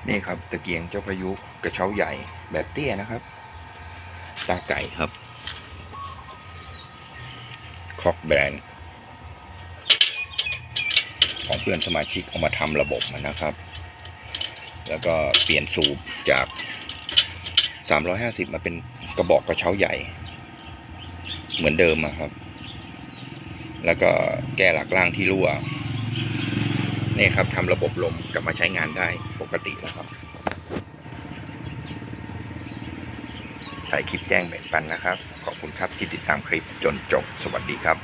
นี่ครับตะเกียงเจ้าพายุกระเช้าใหญ่แบบเตี้ยนะครับตาไก่ครับคอกแบรนด์ของเพื่อนสมาชิกเอามาทำระบบนะครับแล้วก็เปลี่ยนสูบจาก350มาเป็นกระบอกกระเช้าใหญ่เหมือนเดิมครับแล้วก็แก้หลักล่างที่รั่วนี่ครับทำระบบลมกลับมาใช้งานได้ปกติแล้วครับถ่ายคลิปแจ้งแบ่งปันนะครับขอบคุณครับที่ติดตามคลิปจนจบสวัสดีครับ